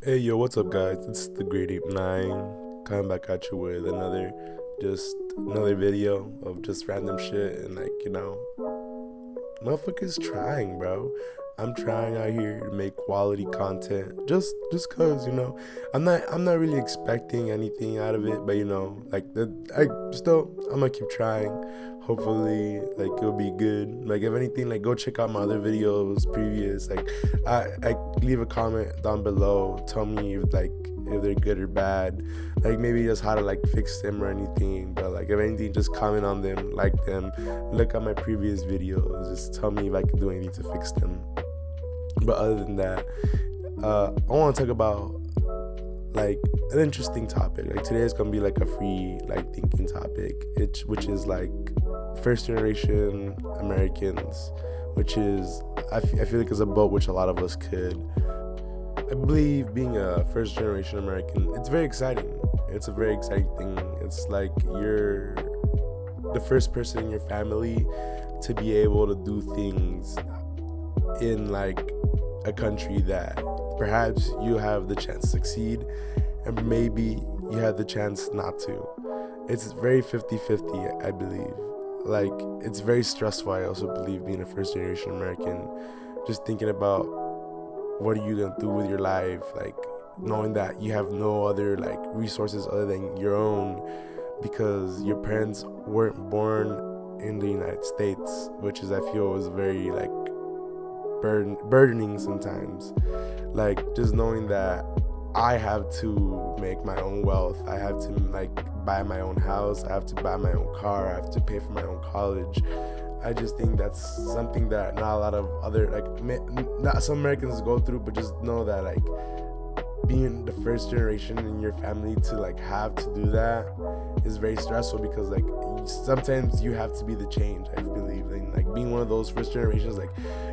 Hey yo, what's up guys? It's the Great Ape 9 coming back at you with another video of just random shit and motherfuckers trying, bro. I'm trying out here to make quality content just cause, I'm not really expecting anything out of it, but I'm gonna keep trying. Hopefully it'll be good. Like if anything, like go check out my other videos previous. I leave a comment down below, tell me if they're good or bad, like maybe just how to fix them or anything. But if anything, just comment on them, like them, look at my previous videos, just tell me if I can do anything to fix them. But other than that, I want to talk about an interesting topic. Like today is gonna be a free thinking topic, which is first generation Americans, which is I feel like is a boat which a lot of us could. I believe being a first generation American, it's very exciting. It's a very exciting thing. It's like you're the first person in your family to be able to do things in a country that perhaps you have the chance to succeed and maybe you have the chance not to. It's very 50-50, I believe. It's very stressful, I also believe, being a first generation American, just thinking about what are you gonna do with your life, knowing that you have no other resources other than your own, because your parents weren't born in the United States, which is, I feel, is very burdening sometimes. Just knowing that I have to make my own wealth, I have to buy my own house, I have to buy my own car, I have to pay for my own college. I just think that's something that not a lot of other not some Americans go through, but just know that being the first generation in your family to have to do that is very stressful, because sometimes you have to be the change, I believe. And being one of those first generations,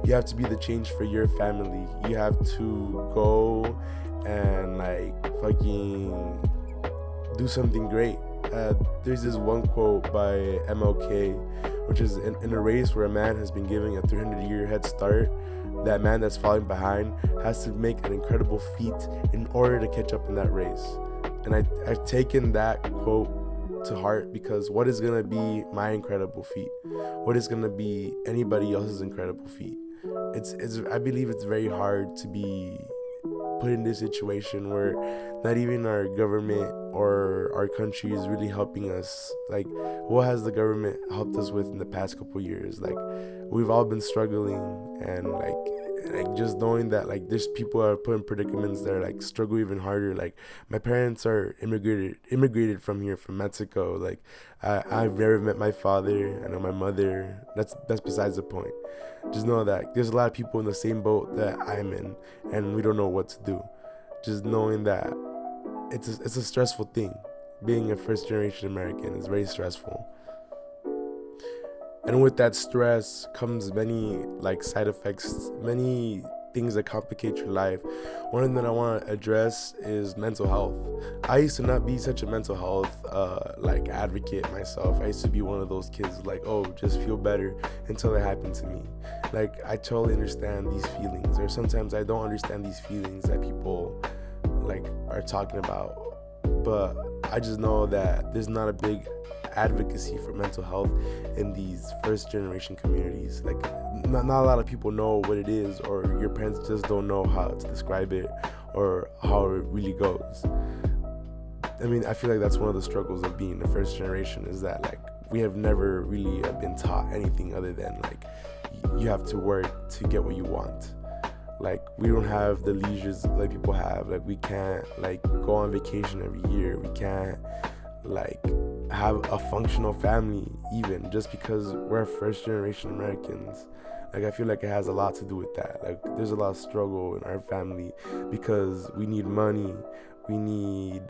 you have to be the change for your family. You have to go and fucking do something great. There's this one quote by MLK, which is in a race where a man has been given a 300-year head start, that man that's falling behind has to make an incredible feat in order to catch up in that race. And I've taken that quote to heart, because what is gonna be my incredible feat? What is gonna be anybody else's incredible feat? I believe it's very hard to be put in this situation where not even our government or our country is really helping us. What has the government helped us with in the past couple years? We've all been struggling, and just knowing that there's people that are put in predicaments that struggle even harder. My parents are immigrated from here, from Mexico. I've never met my father, I know my mother. That's besides the point. Just know that there's a lot of people in the same boat that I'm in, and we don't know what to do. Just knowing that it's a stressful thing. Being a first generation American is very stressful. And with that stress comes many side effects, many things that complicate your life. One thing that I want to address is mental health. I used to not be such a mental health advocate myself. I used to be one of those kids just feel better until it happened to me. I totally understand these feelings, or sometimes I don't understand these feelings that people are talking about. But I just know that there's not a big advocacy for mental health in these first generation communities. Not a lot of people know what it is, or your parents just don't know how to describe it or how it really goes. I mean, I feel that's one of the struggles of being the first generation, is that we have never really been taught anything other than you have to work to get what you want. We don't have the leisures people have. We can't go on vacation every year. We can't have a functional family, even just because we're first generation Americans. I feel it has a lot to do with that. There's a lot of struggle in our family because we need money, we need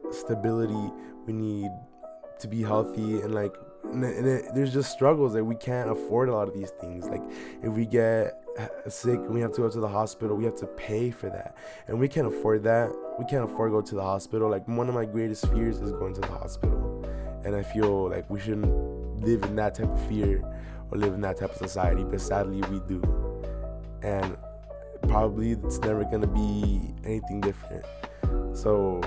stability, we need to be healthy, and there's just struggles that we can't afford a lot of these things. If we get sick and we have to go to the hospital, we have to pay for that, and we can't afford that. We can't afford to go to the hospital. One of my greatest fears is going to the hospital, and I feel we shouldn't live in that type of fear or live in that type of society, but sadly we do. And probably it's never gonna be anything different. So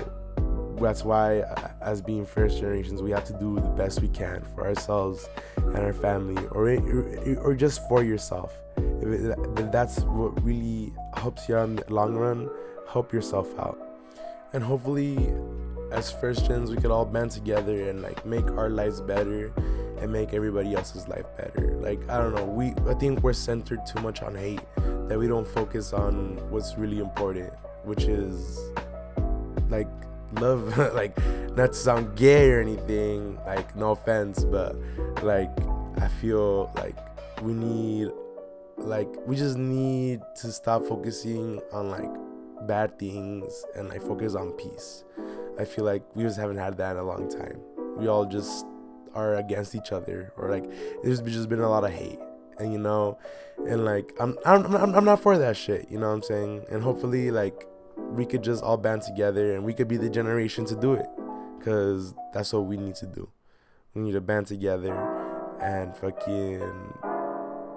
that's why, as being first generations, we have to do the best we can for ourselves and our family, or just for yourself. If that's what really helps you out in the long run, help yourself out. And hopefully, as first gens, we could all band together and like make our lives better and make everybody else's life better. Like, I don't know, I think we're centered too much on hate, that we don't focus on what's really important, which is like love. Like, not to sound gay or anything, like, no offense, but like, I feel like we just need to stop focusing on like bad things and like focus on peace. I feel like we just haven't had that in a long time. We all just are against each other, or like there's just been a lot of hate, and and like I'm not for that shit, you know what I'm saying? And hopefully like we could just all band together and we could be the generation to do it, because that's what we need to do. We need to band together and fucking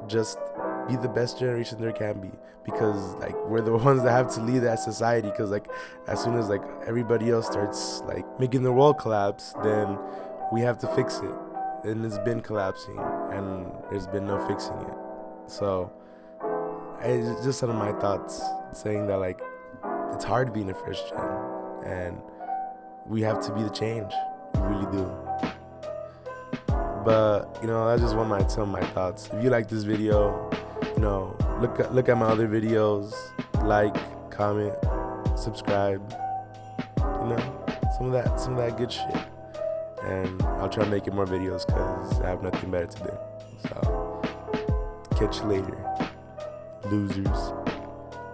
just be the best generation there can be, because like we're the ones that have to lead that society. Because like as soon as like everybody else starts like making the world collapse, then we have to fix it, and it's been collapsing and there's been no fixing it. So it's just some of my thoughts, saying that like it's hard being a first gen and we have to be the change. We really do. But that's just some of my thoughts. If you like this video, look at my other videos, like, comment, subscribe, some of that good shit. And I'll try to make more videos because I have nothing better to do. So catch you later, losers.